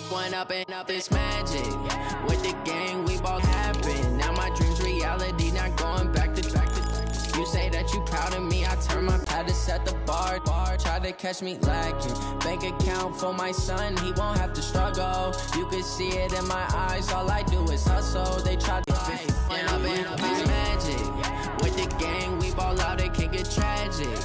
Going up and up, it's magic. With the gang, we both happen. Now my dreams reality, not going back to. You say that you proud of me, I turn my pad to set the bar. Try to catch me lacking. Bank account for my son, he won't have to struggle. You can see it in my eyes, all I do is hustle. They try to fight. Going up and up, it's magic. With the gang, we ball out, it can get tragic.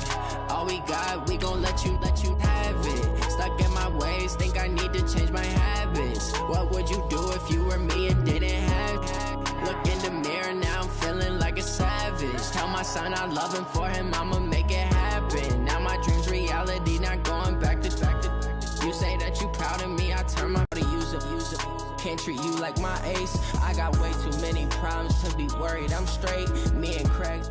All we got, we gon' let you have it. Stuck in my ways, think I need to change my habits. What would you do if you were me and didn't have it? Look in the mirror, now I'm feeling like a savage. Tell my son I love him, for him I'ma make it happen. Now my dreams reality, not going back to. You say that you proud of me, I turn my to use it. Can't treat you like my ace. I got way too many problems to be worried. I'm straight, me and Craig.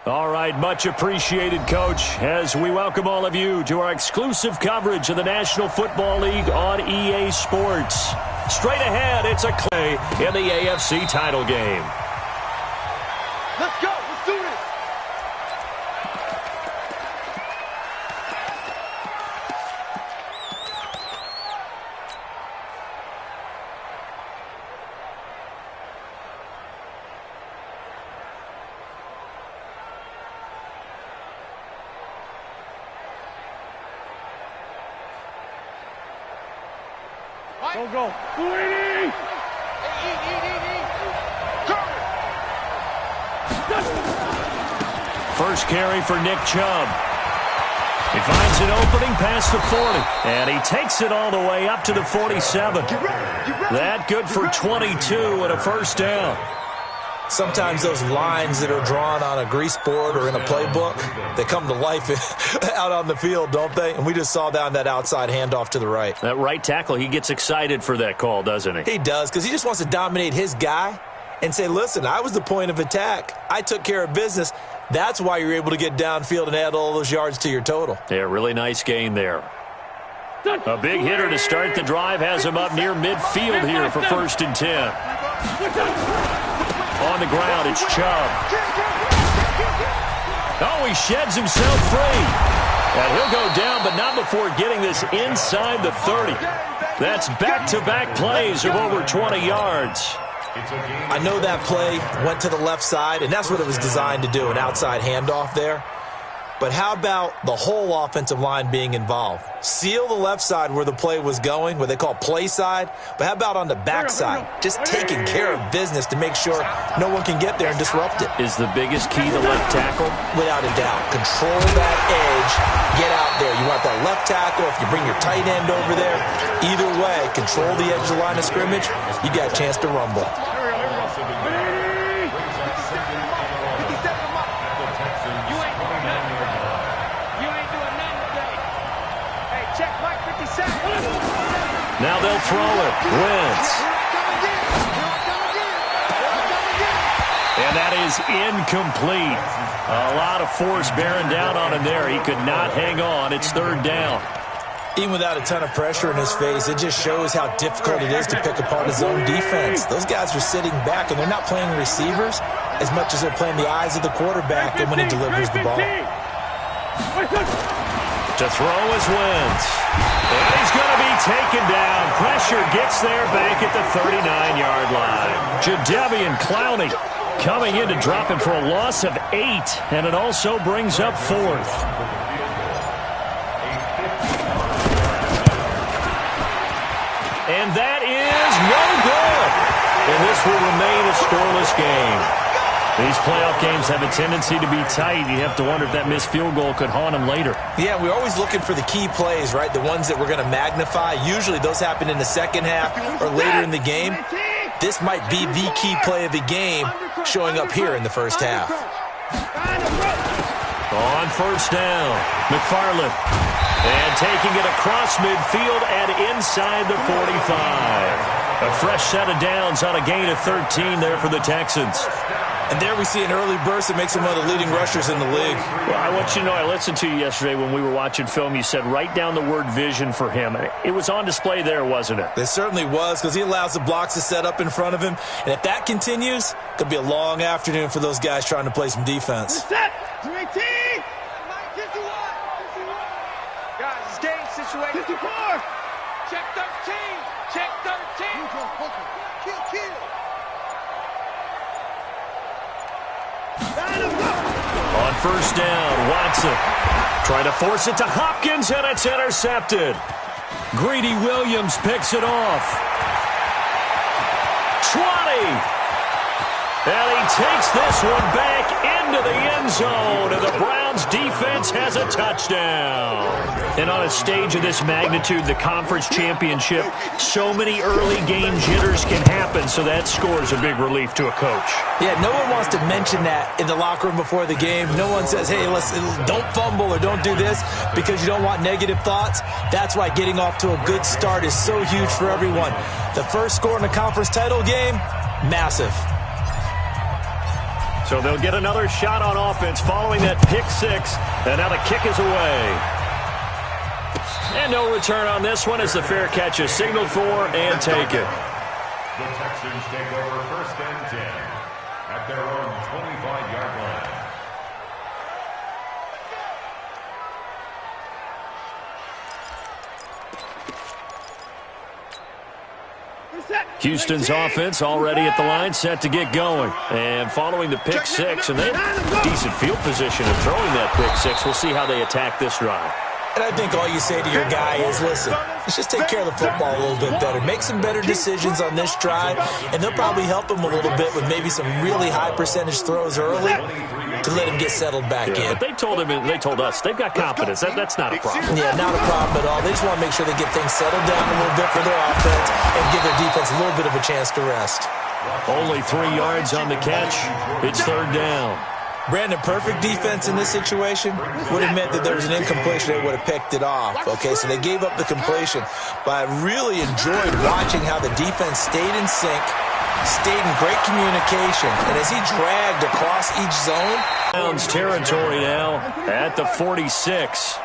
All right, much appreciated, Coach, as we welcome all of you to our exclusive coverage of the National Football League on EA Sports. Straight ahead, it's a clay in the AFC title game. Let's go. Let's do this. Go. First carry for Nick Chubb. He finds an opening past the 40, and he takes it all the way up to the 47. That good for 22 and a first down. Sometimes those lines that are drawn on a grease board or in a playbook, they come to life out on the field, don't they? And we just saw down that outside handoff to the right. That right tackle, he gets excited for that call, doesn't he? He does, because he just wants to dominate his guy and say, listen, I was the point of attack. I took care of business. That's why you're able to get downfield and add all those yards to your total. Yeah, really nice gain there. A big hitter to start the drive has him up near midfield here for 1st and 10. On the ground, it's Chubb. Oh, he sheds himself free. And he'll go down, but not before getting this inside the 30. That's back-to-back plays of over 20 yards. I know that play went to the left side, and that's what it was designed to do, an outside handoff there. But how about the whole offensive line being involved? Seal the left side where the play was going, what they call play side. But how about on the back side? Just taking care of business to make sure no one can get there and disrupt it. Is the biggest key the left tackle? Without a doubt. Control that edge. Get out there. You want that left tackle. If you bring your tight end over there, either way, control the edge of the line of scrimmage. You got a chance to rumble. Now they'll throw it. Wentz. And that is incomplete. A lot of force bearing down on him there. He could not hang on. It's 3rd down. Even without a ton of pressure in his face, it just shows how difficult it is to pick apart his own defense. Those guys are sitting back, and they're not playing receivers as much as they're playing the eyes of the quarterback and when he delivers the ball. To throw is Wentz. And he's going to be taken down. Pressure gets there back at the 39-yard line. Jadeveon Clowney coming in to drop him for a loss of 8, and it also brings up 4th. And that is no good. And this will remain a scoreless game. These playoff games have a tendency to be tight. You have to wonder if that missed field goal could haunt him later. Yeah, we're always looking for the key plays, right? The ones that we're going to magnify. Usually those happen in the second half or later in the game. This might be the key play of the game showing up here in the first half. On 1st down, McFarland. And taking it across midfield and inside the 45. A fresh set of downs on a gain of 13 there for the Texans. And there we see an early burst that makes him one of the leading rushers in the league. Well, I want you to know, I listened to you yesterday when we were watching film. You said write down the word vision for him. It was on display there, wasn't it? It certainly was, because he allows the blocks to set up in front of him. And if that continues, it could be a long afternoon for those guys trying to play some defense. Set! 218! Guys, it's game situation. 54. Check 13. Check 13. Kill. On first down, Watson trying to force it to Hopkins, and it's intercepted. Greedy Williams picks it off. 20. And he takes this one back into the end zone, and the Browns defense has a touchdown. And on a stage of this magnitude, the conference championship, so many early game jitters can happen, so that score is a big relief to a coach. Yeah, no one wants to mention that in the locker room before the game. No one says, hey, don't fumble or don't do this because you don't want negative thoughts. That's why getting off to a good start is so huge for everyone. The first score in the conference title game, massive. So they'll get another shot on offense following that pick six. And now the kick is away. And no return on this one as the fair catch is signaled for and taken. The Texans take over 1st and 10 at their own 25-yard line. Houston's offense already at the line, set to get going. And following the pick six, and they have decent field position of throwing that pick six. We'll see how they attack this drive. And I think all you say to your guy is, listen, let's just take care of the football a little bit better. Make some better decisions on this drive, and they'll probably help him a little bit with maybe some really high percentage throws early to let him get settled back in. But they told us they've got confidence. That's not a problem. Yeah, not a problem at all. They just want to make sure they get things settled down a little bit for their offense and give their defense a little bit of a chance to rest. Only 3 yards on the catch. It's 3rd down. Brandon, perfect defense in this situation would have meant that there was an incompletion. They would have picked it off. Okay, so they gave up the completion. But I really enjoyed watching how the defense stayed in sync, stayed in great communication, and as he dragged across each zone. Browns territory now at the 46.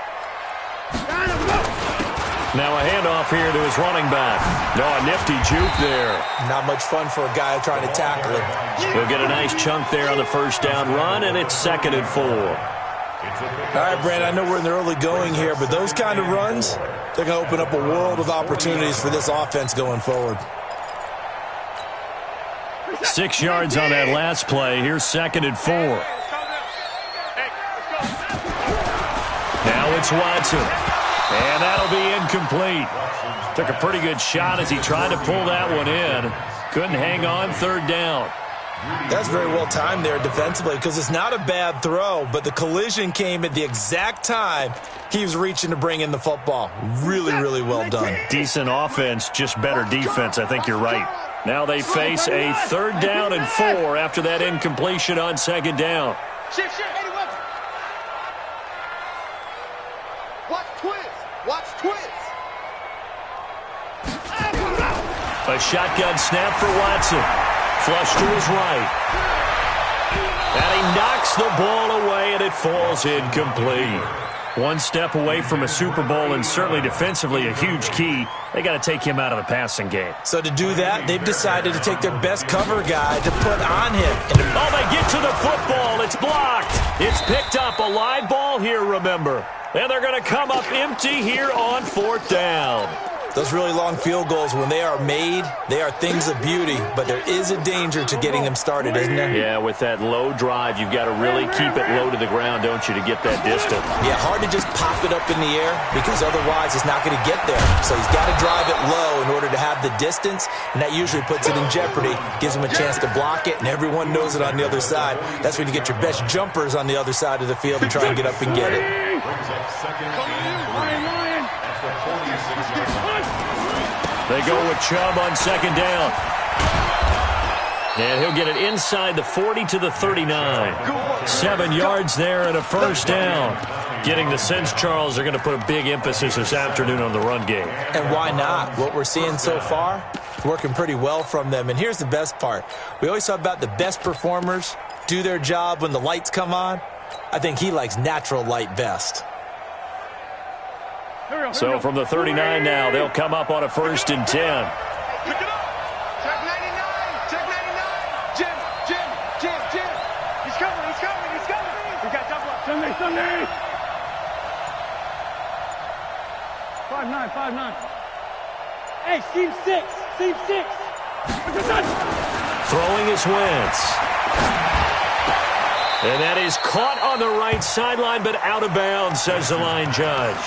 Now a handoff here to his running back. No, a nifty juke there. Not much fun for a guy trying to tackle him. He'll get a nice chunk there on the first down run, and it's 2nd and 4. All right, Brandon, I know we're in the early going here, but those kind of runs, they're going to open up a world of opportunities for this offense going forward. 6 yards on that last play. Here's 2nd and 4. Now it's Watson. And that'll be incomplete. Took a pretty good shot as he tried to pull that one in. Couldn't hang on, 3rd down. That's very well timed there defensively because it's not a bad throw, but the collision came at the exact time he was reaching to bring in the football. Really, really well done. Decent offense, just better defense. I think you're right. Now they face a 3rd down and 4 after that incompletion on 2nd down. Watch twins. A shotgun snap for Watson. Flush to his right. And he knocks the ball away, and it falls incomplete. One step away from a Super Bowl, and certainly defensively a huge key. They got to take him out of the passing game. So to do that, they've decided to take their best cover guy to put on him. Oh, they get to the football. It's blocked. It's picked up. A live ball here, remember. And they're going to come up empty here on 4th down. Those really long field goals, when they are made, they are things of beauty, but there is a danger to getting them started, isn't there? Yeah, with that low drive, you've got to really keep it low to the ground, don't you, to get that distance. Yeah, hard to just pop it up in the air because otherwise it's not going to get there. So he's got to drive it low in order to have the distance, and that usually puts it in jeopardy, gives him a chance to block it, and everyone knows it on the other side. That's when you get your best jumpers on the other side of the field and try and get up and get it. They go with Chubb on 2nd down. And he'll get it inside the 40 to the 39. 7 yards there and a 1st down. Getting the sense, Charles, they're going to put a big emphasis this afternoon on the run game. And why not? What we're seeing so far, working pretty well from them. And here's the best part. We always talk about the best performers do their job when the lights come on. I think he likes natural light best. So from the 39 now, they'll come up on a 1st and 10. Pick it up. Check 99. Check 99. Jim. He's coming. We got double up. Sunday. 5-9, 5-9. Hey, seam 6, seam 6. Throwing is Wentz. And that is caught on the right sideline, but out of bounds, says the line judge.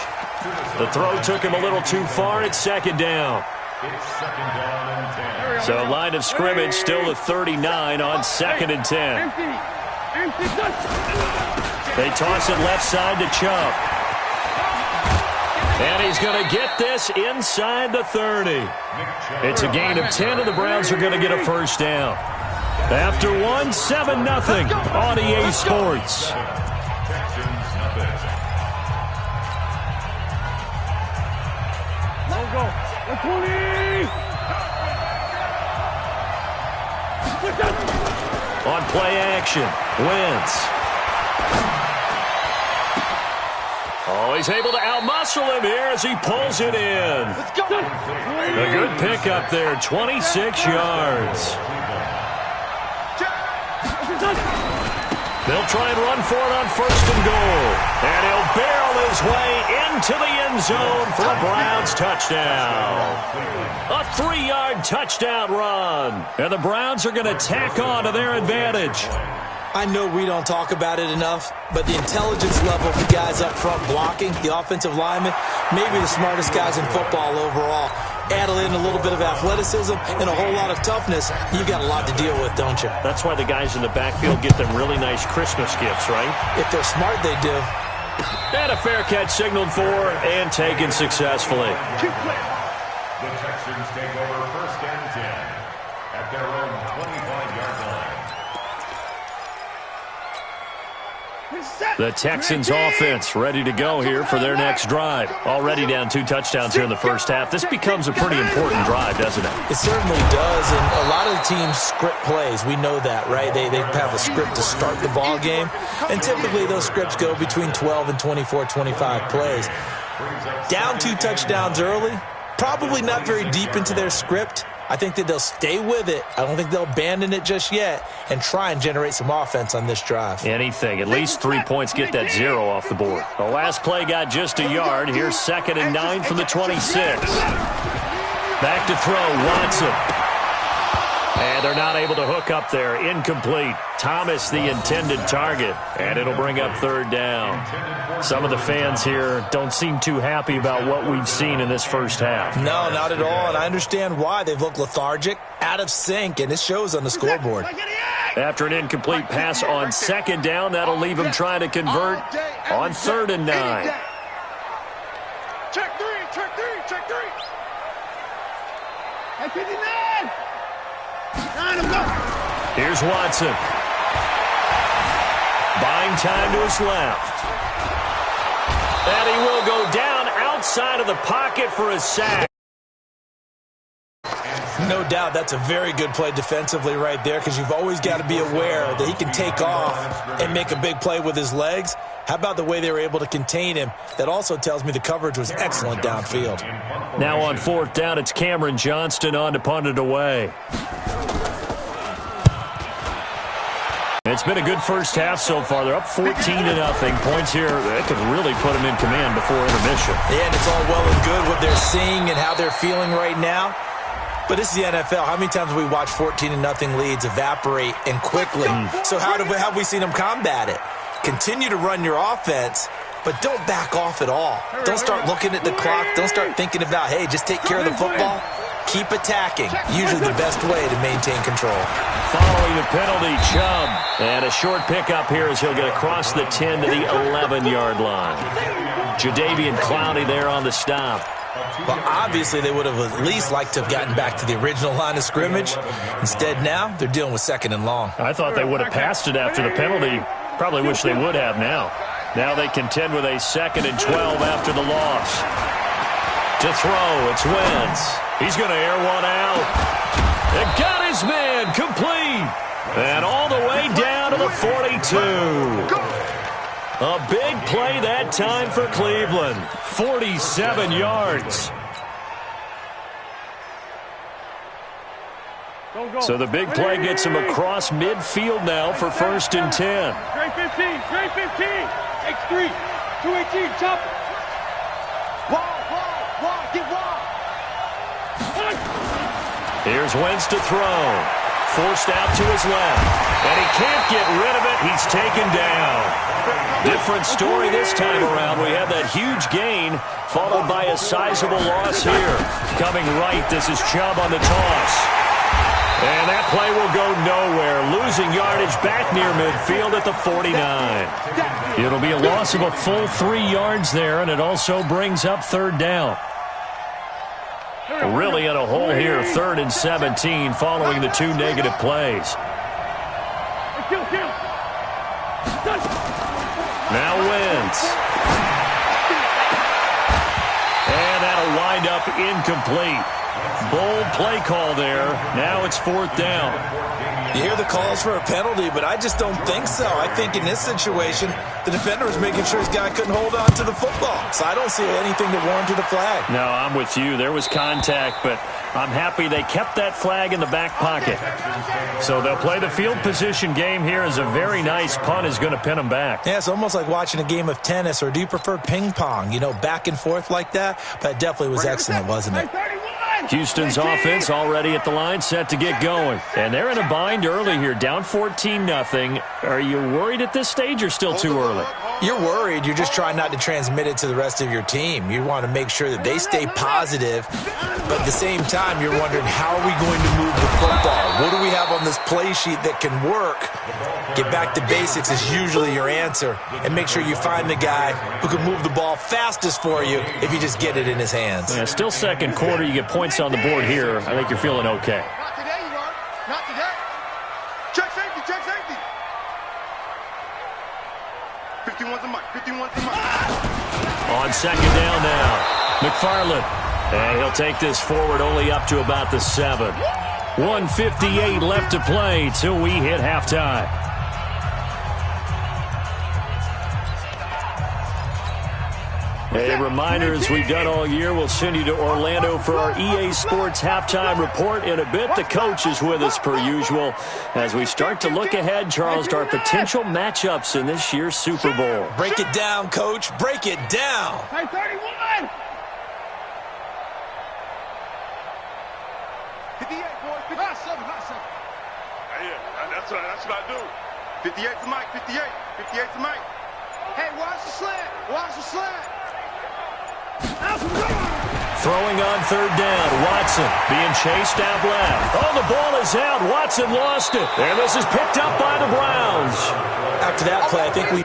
The throw took him a little too far. It's second down. It's second down and 10. So line of scrimmage still at 39 on second and 10. They toss it left side to Chubb. And he's going to get this inside the 30. It's a gain of 10, and the Browns are going to get a first down. After one, 7-0 on EA Sports. Go. 20. On play action, Wentz. Oh, he's able to outmuscle him here as he pulls it in. A good pickup there, 26 yards. They'll try and run for it on first and goal. And he'll barrel his way into the end zone for a Browns touchdown. A 3-yard touchdown run. And the Browns are going to tack on to their advantage. I know we don't talk about it enough, but the intelligence level of the guys up front blocking, the offensive linemen, maybe the smartest guys in football overall. Add in a little bit of athleticism and a whole lot of toughness, you've got a lot to deal with, don't you? That's why the guys in the backfield get them really nice Christmas gifts, right? If they're smart, they do. And a fair catch signaled for and taken successfully. The Texans take over first and 10 at their own 25-yard line. The Texans offense ready to go here for their next drive. Already down 2 touchdowns here in the first half. This becomes a pretty important drive, doesn't it? It certainly does, and a lot of the teams script plays. We know that, right? They have a script to start the ball game, and typically those scripts go between 12 and 24, 25 plays. Down 2 touchdowns early, probably not very deep into their script. I think that they'll stay with it. I don't think they'll abandon it just yet and try and generate some offense on this drive. Anything. At least 3 points. Get that 0 off the board. The last play got just a yard. Here's 2nd and 9 from the 26. Back to throw. Watson. And they're not able to hook up there. Incomplete. Thomas the intended target. And it'll bring up 3rd down. Some of the fans here don't seem too happy about what we've seen in this first half. No, not at all. And I understand why. They've looked lethargic, out of sync, and it shows on the scoreboard. After an incomplete pass on 2nd down, that'll leave them trying to convert on 3rd and 9. Check 3, check 3, check 3. Hey, 59. 9, go. Here's Watson. Buying time to his left. And he will go down outside of the pocket for a sack. No doubt that's a very good play defensively right there, because you've always got to be aware that he can take off and make a big play with his legs. How about the way they were able to contain him? That also tells me the coverage was excellent downfield. Now on 4th down, it's Cameron Johnston on to punt it away. It's been a good first half so far. They're up 14-0. Points here that could really put them in command before intermission. Yeah, and it's all well and good what they're seeing and how they're feeling right now. But this is the NFL. How many times have we watched 14-0 leads evaporate and quickly? So how have we seen them combat it? Continue to run your offense, but don't back off at all. Don't start looking at the clock. Don't start thinking about, hey, just take care of the football. Keep attacking. Usually the best way to maintain control. Following the penalty, Chubb. And a short pickup here as he'll get across the 10 to the 11-yard line. Jadeveon Clowney there on the stop. Well, obviously they would have at least liked to have gotten back to the original line of scrimmage. Instead now, they're dealing with 2nd and long. I thought they would have passed it after the penalty. Probably wish they would have now. Now they contend with a 2nd and 12 after the loss. To throw, it's Wentz. He's going to air one out. And got his man complete. And all the way down to the 42. A big play that time for Cleveland. 47 yards. So the big play gets him across midfield now for 1st and 10. Straight 15, straight 15. X3, 218, chop it. Wall, wall, Here's Wentz to throw. Forced out to his left. And he can't get rid of it. He's taken down. Different story this time around. We had that huge gain, followed by a sizable loss here. Coming right, this is Chubb on the toss. And that play will go nowhere. Losing yardage back near midfield at the 49. It'll be a loss of a full 3 yards there, and it also brings up third down. Really in a hole here, 3rd and 17, following the 2 negative plays. Now Wentz. And that'll wind up incomplete. Bold play call there. Now it's 4th down. You hear the calls for a penalty, but I just don't think so. I think in this situation, the defender was making sure his guy couldn't hold on to the football. So I don't see anything that warranted a flag. No, I'm with you. There was contact, but I'm happy they kept that flag in the back pocket. So they'll play the field position game here as a very nice punt is going to pin them back. Yeah, it's almost like watching a game of tennis, or do you prefer ping pong? You know, back and forth like that? But it definitely was excellent, wasn't it? Houston's offense already at the line, set to get going. And they're in a bind early here, down 14-0. Are you worried at this stage or still too early? You're worried. You're just trying not to transmit it to the rest of your team. You want to make sure that they stay positive, but at the same time, you're wondering, how are we going to move the football? What do we have on this play sheet that can work? Get back to basics is usually your answer, and make sure you find the guy who can move the ball fastest for you if you just get it in his hands. Yeah, still second quarter. You get points on the board here. I think you're feeling okay. Not today, you are. Not today. Check safety, check safety. 51's a mic, 51's a mic. On second down now, McFarland. And he'll take this forward only up to about the 7. 1:58 left to play till we hit halftime. A reminder, as we've done all year, we'll send you to Orlando for our EA Sports halftime report in a bit. The coach is with us per usual as we start to look ahead, Charles, to our potential matchups in this year's Super Bowl. Break it down, Coach. Break it down. Hey, 31! 58, boys. 57, not 7. Yeah, that's what I do. 58's the mic, 58. 58's the mic. Hey, watch the slant. Watch the slant. Throwing on third down, Watson being chased out left. Oh, the ball is out. Watson lost it. And this is picked up by the Browns. After that play, I think we